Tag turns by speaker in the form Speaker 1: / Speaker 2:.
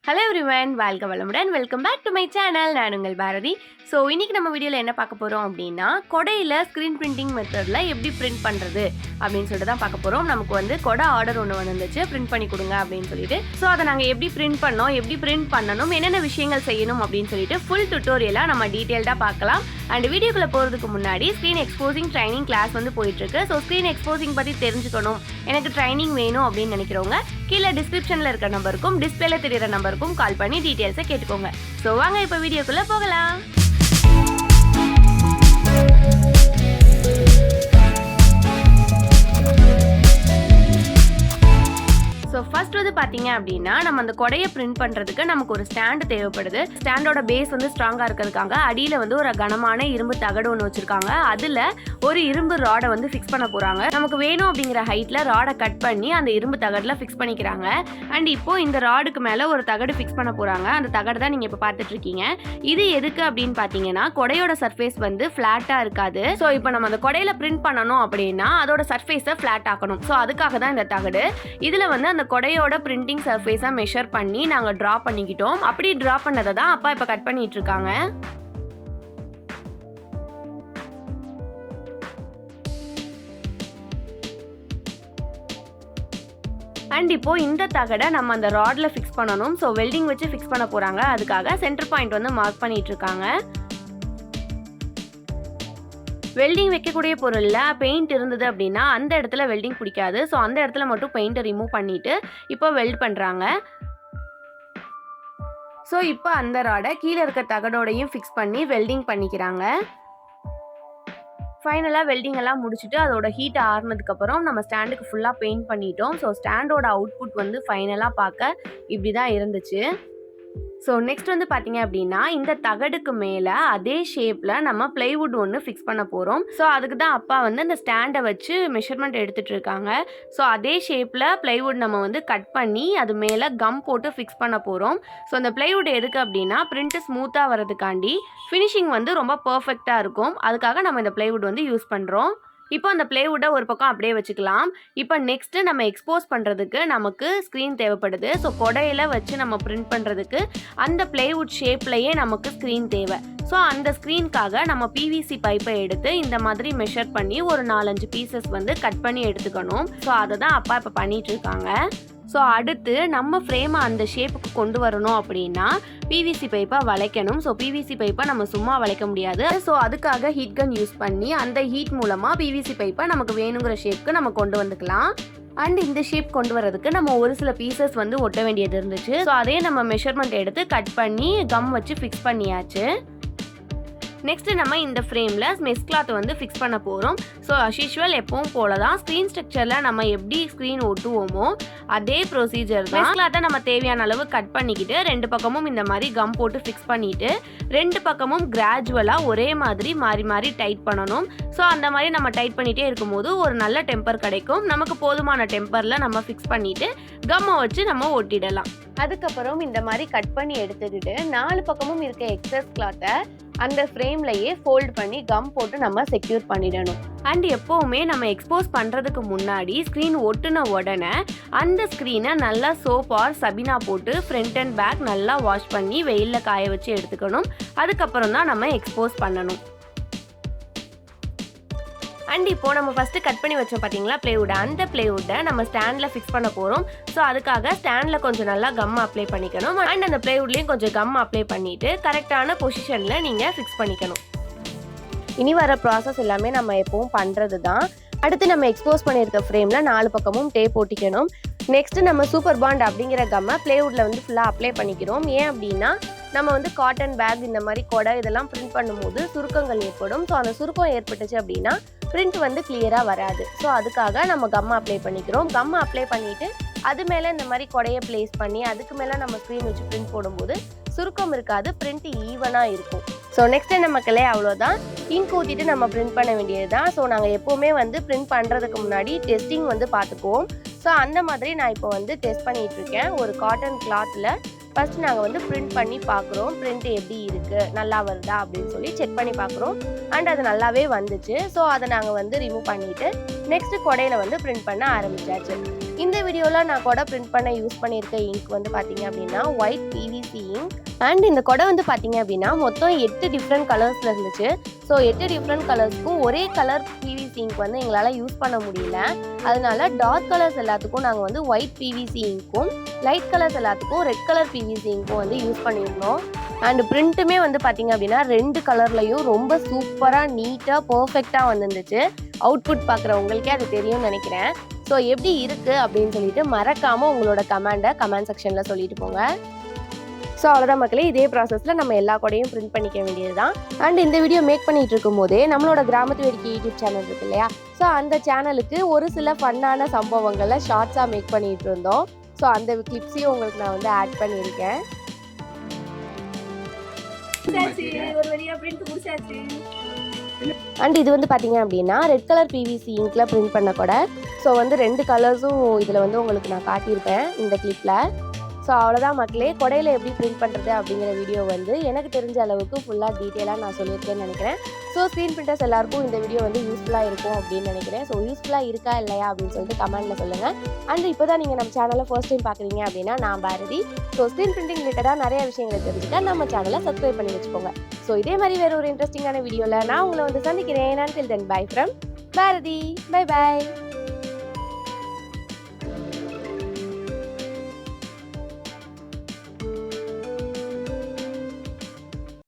Speaker 1: Hello everyone, welcome back to my channel. நான் உங்கள் Bharathi. So இன்றைக்கி நம்ம வீடியோவில் என்ன பார்க்க போகிறோம் அப்படின்னா கொடையில் ஸ்க்ரீன் பிரிண்டிங் மெத்தடில் எப்படி பிரிண்ட் பண்ணுறது அப்படின்னு சொல்லிட்டு தான் பார்க்க போகிறோம். நமக்கு வந்து கொடை ஆர்டர் ஒன்று வந்துருந்துச்சு, பிரிண்ட் பண்ணி கொடுங்க அப்படின்னு சொல்லிட்டு. ஸோ அதை நாங்கள் எப்படி பிரிண்ட் பண்ணோம், எப்படி பிரிண்ட் பண்ணணும், என்னென்ன விஷயங்கள் செய்யணும் அப்படின்னு சொல்லிட்டு ஃபுல் டுட்டோரியலாக நம்ம டீட்டெயில்டாக பார்க்கலாம். அண்ட் வீடியோக்குள்ளே போகிறதுக்கு முன்னாடி ஸ்க்ரீன் எக்ஸ்போசிங் ட்ரைனிங் கிளாஸ் வந்து போயிட்டுருக்கு. ஸோ ஸ்க்ரீன் எக்ஸ்போசிங் பற்றி தெரிஞ்சுக்கணும், எனக்கு ட்ரைனிங் வேணும் அப்படின்னு நினைக்கிறவங்க கீழே டிஸ்கிரிப்ஷனில் இருக்க நம்பருக்கும் டிஸ்பிளேல தெரியிற நம்பருக்கும் கால் பண்ணி டீட்டெயில்ஸை கேட்டுக்கோங்க. ஸோ வாங்க இப்போ வீடியோக்குள்ளே போகலாம். ஸோ ஃபர்ஸ்ட் வந்து பார்த்தீங்க அப்படின்னா நம்ம அந்த கொடையை பிரிண்ட் பண்ணுறதுக்கு நமக்கு ஒரு ஸ்டாண்டு தேவைப்படுது. ஸ்டாண்டோட பேஸ் வந்து ஸ்ட்ராங்காக இருக்கிறதுக்காக அடியில் வந்து ஒரு கனமான இரும்பு தகடு ஒன்று வச்சுருக்காங்க. அதில் ஒரு இரும்பு ராடை வந்து ஃபிக்ஸ் பண்ண போகிறாங்க. நமக்கு வேணும் அப்படிங்கிற ஹைட்டில் ராடை கட் பண்ணி அந்த இரும்பு தகடில் ஃபிக்ஸ் பண்ணிக்கிறாங்க. அண்ட் இப்போது இந்த ராடுக்கு மேலே ஒரு தகடு ஃபிக்ஸ் பண்ண போகிறாங்க. அந்த தகடு தான் நீங்கள் இப்போ பார்த்துட்ருக்கீங்க. இது எதுக்கு அப்படின்னு பார்த்தீங்கன்னா கொடையோட சர்ஃபேஸ் வந்து ஃப்ளாட்டாக இருக்காது. ஸோ இப்போ நம்ம அந்த கொடையில் பிரிண்ட் பண்ணணும் அப்படின்னா அதோட சர்ஃபேஸை ஃப்ளாட் ஆக்கணும். ஸோ அதுக்காக தான் இந்த தகடு. இதில் வந்து அந்த கொடையோட பிரிண்டிங் சர்ஃபேஸை மெஷர் பண்ணி நாங்கள் ட்ரா பண்ணிக்கிட்டோம். அப்படி ட்ரா பண்ணதை தான் அப்பா இப்போ கட் பண்ணிட்டு இருக்காங்க. அண்ட் இப்போ இந்த தகடை நம்ம அந்த ராட்ல ஃபிக்ஸ் பண்ணணும். ஸோ வெல்டிங் வச்சு ஃபிக்ஸ் பண்ண போறாங்க. அதுக்காக சென்டர் பாயிண்ட் வந்து மார்க் பண்ணிட்டு இருக்காங்க. வெல்டிங் வைக்கக்கூடிய பொருளில் பெயிண்ட் இருந்தது அப்படின்னா அந்த இடத்துல வெல்டிங் பிடிக்காது. ஸோ அந்த இடத்துல மட்டும் பெயிண்ட்டை ரிமூவ் பண்ணிவிட்டு இப்போ வெல்ட் பண்ணுறாங்க. ஸோ இப்போ அந்த ராடை கீழே இருக்க தகடோடையும் ஃபிக்ஸ் பண்ணி வெல்டிங் பண்ணிக்கிறாங்க. ஃபைனலாக வெல்டிங் எல்லாம் முடிச்சுட்டு அதோட ஹீட் ஆறுனதுக்கப்புறம் நம்ம ஸ்டாண்டுக்கு ஃபுல்லாக பெயிண்ட் பண்ணிட்டோம். ஸோ ஸ்டாண்டோட அவுட்புட் வந்து ஃபைனலாக பார்க்க இப்படி தான் இருந்துச்சு. ஸோ நெக்ஸ்ட் வந்து பார்த்தீங்க அப்படின்னா இந்த தகடுக்கு மேலே அதே ஷேப்பில் நம்ம பிளைவுட் ஒன்று ஃபிக்ஸ் பண்ண போகிறோம். ஸோ அதுக்கு தான் அப்பா வந்து அந்த ஸ்டாண்டை வச்சு மெஷர்மெண்ட் எடுத்துகிட்டு இருக்காங்க. ஸோ அதே ஷேப்பில் பிளைவுட் நம்ம வந்து கட் பண்ணி அது மேலே கம் போட்டு ஃபிக்ஸ் பண்ண போகிறோம். ஸோ அந்த பிளைவுட் எதுக்கு அப்படின்னா பிரிண்ட்டு ஸ்மூத்தாக வரதுக்காண்டி ஃபினிஷிங் வந்து ரொம்ப பர்ஃபெக்டாக இருக்கும். அதுக்காக நம்ம இந்த பிளைவுட் வந்து யூஸ் பண்ணுறோம். இப்போ அந்த பிளைவுட்டை ஒரு பக்கம் அப்படியே வச்சுக்கலாம். இப்போ நெக்ஸ்ட்டு நம்ம எக்ஸ்போஸ் பண்ணுறதுக்கு நமக்கு ஸ்க்ரீன் தேவைப்படுது. ஸோ கொடையில் வச்சு நம்ம பிரிண்ட் பண்ணுறதுக்கு அந்த பிளைவுட் ஷேப்லேயே நமக்கு ஸ்க்ரீன் தேவை. ஸோ அந்த ஸ்க்ரீனுக்காக நம்ம பிவிசி பைப்பை எடுத்து இந்த மாதிரி மெஷர் பண்ணி ஒரு 4-5 பீசஸ் வந்து கட் பண்ணி எடுத்துக்கணும். ஸோ அதை தான் அப்பா இப்போ பண்ணிட்டு இருக்காங்க. ஸோ அடுத்து நம்ம ஃப்ரேமை அந்த ஷேப்புக்கு கொண்டு வரணும் அப்படின்னா பிவிசி பைப்பை வளைக்கணும். ஸோ பிவிசி பைப்பை நம்ம சும்மா வளைக்க முடியாது. ஸோ அதுக்காக ஹீட் கன் யூஸ் பண்ணி அந்த ஹீட் மூலமாக பிவிசி பைப்பை நமக்கு வேணுங்கிற ஷேப்புக்கு நம்ம கொண்டு வந்துக்கலாம். அண்ட் இந்த ஷேப் கொண்டு வரதுக்கு நம்ம ஒரு சில பீசஸ் வந்து ஒட்ட வேண்டியது இருந்துச்சு. ஸோ அதே நம்ம மெஷர்மெண்ட் எடுத்து கட் பண்ணி கம் வச்சு ஃபிக்ஸ் பண்ணியாச்சு. நெக்ஸ்ட் நம்ம இந்த ஃப்ரேமில் மெஷ் கிளாத் வந்து ஃபிக்ஸ் பண்ண போகிறோம். ஸோ அஸ் யூஷுவல் எப்பவும் போல தான் ஸ்க்ரீன் ஸ்ட்ரக்சரில் நம்ம எப்படி ஸ்க்ரீன் ஒட்டுவோமோ அதே ப்ரொசீஜர் தான். மெஷ் கிளாத்தை நம்ம தேவையான அளவு கட் பண்ணிக்கிட்டு 2 பக்கமும் இந்த மாதிரி கம் போட்டு ஃபிக்ஸ் பண்ணிவிட்டு 2 பக்கமும் கிராஜுவலாக ஒரே மாதிரி மாறி மாறி டைட் பண்ணணும். ஸோ அந்த மாதிரி நம்ம டைட் பண்ணிகிட்டே இருக்கும்போது ஒரு நல்ல டெம்பர் கிடைக்கும். நமக்கு போதுமான டெம்பரில் நம்ம ஃபிக்ஸ் பண்ணிவிட்டு கம்மை வச்சு நம்ம ஒட்டிடலாம். அதுக்கப்புறம் இந்த மாதிரி கட் பண்ணி எடுத்துக்கிட்டு 4 பக்கமும் இருக்க எக்ஸஸ் கிளாத்தை அந்த ஃப்ரேம்லையே ஃபோல்ட் பண்ணி கம் போட்டு நம்ம செக்யூர் பண்ணிடணும். அண்ட் எப்போவுமே நம்ம எக்ஸ்போஸ் பண்ணுறதுக்கு முன்னாடி ஸ்க்ரீன் ஒட்டுன உடனே அந்த ஸ்க்ரீனை நல்லா சோப் ஆர் சபினா போட்டு ஃப்ரண்ட் அண்ட் பேக் நல்லா வாஷ் பண்ணி வெயிலில் காய வச்சு எடுத்துக்கணும். அதுக்கப்புறம் தான் நம்ம எக்ஸ்போஸ் பண்ணணும். அண்ட் இப்போ நம்ம ஃபஸ்ட்டு கட் பண்ணி வச்சோம் பார்த்தீங்களா பிளைவுட்டை, அந்த பிளைவுட்டை நம்ம ஸ்டாண்டில் ஃபிக்ஸ் பண்ண போகிறோம். ஸோ அதுக்காக ஸ்டாண்டில் கொஞ்சம் நல்லா கம் அப்ளை பண்ணிக்கணும். அண்ட் அந்த பிளைவுட்லேயும் கொஞ்சம் கம் அப்ளை பண்ணிவிட்டு கரெக்டான பொசிஷனில் நீங்கள் ஃபிக்ஸ் பண்ணிக்கணும். இனி வர ப்ராசஸ் எல்லாமே நம்ம எப்பவும் பண்ணுறது தான். அடுத்து நம்ம எக்ஸ்போஸ் பண்ணியிருக்க ஃப்ரேமில் 4 பக்கமும் டேப் ஒட்டிக்கணும். நெக்ஸ்ட்டு நம்ம சூப்பர் பாண்ட் அப்படிங்கிற கம்மை பிளைவுட்டில் வந்து ஃபுல்லாக அப்ளை பண்ணிக்கிறோம். ஏன் அப்படின்னா நம்ம வந்து காட்டன் பேக் இந்த மாதிரி கொடை இதெல்லாம் பிரிண்ட் பண்ணும்போது சுருக்கங்கள் ஏற்படும். ஸோ அந்த சுருக்கம் ஏற்பட்டுச்சு அப்படின்னா பிரிண்ட் வந்து கிளியராக வராது. ஸோ அதுக்காக நம்ம கம்மை அப்ளை பண்ணிக்கிறோம். கம்மை அப்ளை பண்ணிவிட்டு அது மேலே இந்த மாதிரி கொடையை ப்ளேஸ் பண்ணி அதுக்கு மேலே நம்ம ஸ்க்ரீன் வச்சு பிரிண்ட் போடும்போது சுருக்கம் இருக்காது, பிரிண்ட் ஈவனாக இருக்கும். ஸோ நெக்ஸ்ட் என்ன மக்களே, அவ்வளோதான். இங்க் ஊற்றிட்டு நம்ம பிரிண்ட் பண்ண வேண்டியது தான். ஸோ நாங்கள் எப்போவுமே வந்து பிரிண்ட் பண்ணுறதுக்கு முன்னாடி டெஸ்டிங் வந்து பார்த்துக்குவோம். ஸோ அந்த மாதிரி நான் இப்போ வந்து டெஸ்ட் பண்ணிகிட்ருக்கேன். ஒரு காட்டன் கிளாத்தில் ஃபர்ஸ்ட் நாங்கள் வந்து பிரிண்ட் பண்ணி பார்க்குறோம். பிரிண்ட் எப்படி இருக்குது, நல்லா வருதா அப்படின்னு சொல்லி செக் பண்ணி பார்க்குறோம். அண்ட் அது நல்லாவே வந்துச்சு. ஸோ அதை நாங்கள் வந்து ரிமூவ் பண்ணிவிட்டு நெக்ஸ்ட்டு கொடையில் வந்து பிரிண்ட் பண்ண ஆரம்பிச்சாச்சு. இந்த வீடியோவில் நான் கொடை பிரிண்ட் பண்ண யூஸ் பண்ணியிருக்க இங்க் வந்து பார்த்தீங்க அப்படின்னா ஒயிட் பிவிசி இங்க். அண்ட் இந்த கொடை வந்து பார்த்தீங்க அப்படின்னா மொத்தம் 8 டிஃப்ரெண்ட் கலர்ஸில் இருந்துச்சு. ஸோ 8 டிஃப்ரெண்ட் கலர்ஸ்க்கும் ஒரே கலர் பிவிசி இங்க் வந்து எங்களால் யூஸ் பண்ண முடியல. அதனால டார்க் கலர்ஸ் எல்லாத்துக்கும் நாங்கள் வந்து ஒயிட் பிவிசி இங்க்கும், லைட் கலர்ஸ் எல்லாத்துக்கும் ரெட் கலர் பிவிசி இங்க்கும் வந்து யூஸ் பண்ணியிருந்தோம். அண்ட் பிரிண்ட்டுமே வந்து பார்த்தீங்க அப்படின்னா 2 கலர்லையும் ரொம்ப சூப்பராக நீட்டாக பர்ஃபெக்டாக வந்துருந்துச்சு. அவுட்புட் பார்க்குற உங்களுக்கே அது தெரியும்னு நினைக்கிறேன். ஸோ எப்படி இருக்குது அப்படின்னு சொல்லிட்டு மறக்காமல் உங்களோட கமெண்ட் செக்ஷனில் சொல்லிட்டு போங்க. ஸோ அவ்வளோதான் மக்களே, இதே ப்ராசஸில் நம்ம எல்லா கொடையும் பிரிண்ட் பண்ணிக்க வேண்டியது தான். அண்ட் இந்த வீடியோ மேக் பண்ணிகிட்டு இருக்கும் போதே நம்மளோட கிராமத்து வேடிக்கை யூடியூப் சேனல் இருக்கு இல்லையா, ஸோ அந்த சேனலுக்கு ஒரு சில ஃபன்னான சம்பவங்களை ஷார்ட்ஸாக மேக் பண்ணிகிட்டு இருந்தோம். ஸோ அந்த கிளிப்ஸையும் உங்களுக்கு நான் வந்து ஆட் பண்ணியிருக்கேன். அண்ட் இது வந்து பார்த்தீங்க அப்படின்னா ரெட் கலர் பிவிசி இங்க்ல பிரிண்ட் பண்ண கூட. ஸோ வந்து 2 கலர்ஸும் இதில் வந்து உங்களுக்கு நான் காட்டியிருப்பேன் இந்த கிளிப்பில். ஸோ அவ்வளோதான் மக்களே, கொடையில் எப்படி பிரிண்ட் பண்ணுறது அப்படிங்கிற வீடியோ வந்து எனக்கு தெரிஞ்ச அளவுக்கு ஃபுல்லாக டீட்டெயிலாக நான் சொல்லியிருக்கேன்னு நினைக்கிறேன். ஸோ ஸ்க்ரீன் பிரிண்டர்ஸ் எல்லாருக்கும் இந்த வீடியோ வந்து யூஸ்ஃபுல்லாக இருக்கும் அப்படின்னு நினைக்கிறேன். ஸோ யூஸ்ஃபுல்லாக இருக்கா இல்லையா அப்படின்னு சொல்லிட்டு கமெண்ட்டில் சொல்லுங்கள். அண்ட் இப்போ தான் நீங்கள் நம்ம சேனலை ஃபர்ஸ்ட் டைம் பார்க்குறீங்க அப்படின்னா நான் பாரதி. ஸோ ஸ்க்ரீன் பிரிண்டிங் ரிலேட்டடாக நிறைய விஷயங்களை தெரிஞ்சுக்க நம்ம சேனலை சப்ஸ்கிரைப் பண்ணி வச்சுக்கோங்க. ஸோ இதே மாதிரி வேறு ஒரு இன்ட்ரெஸ்டிங்கான வீடியோவில் நான் உங்களை வந்து சந்திக்கிறேன். until then bye from Bharathi. Bye bye.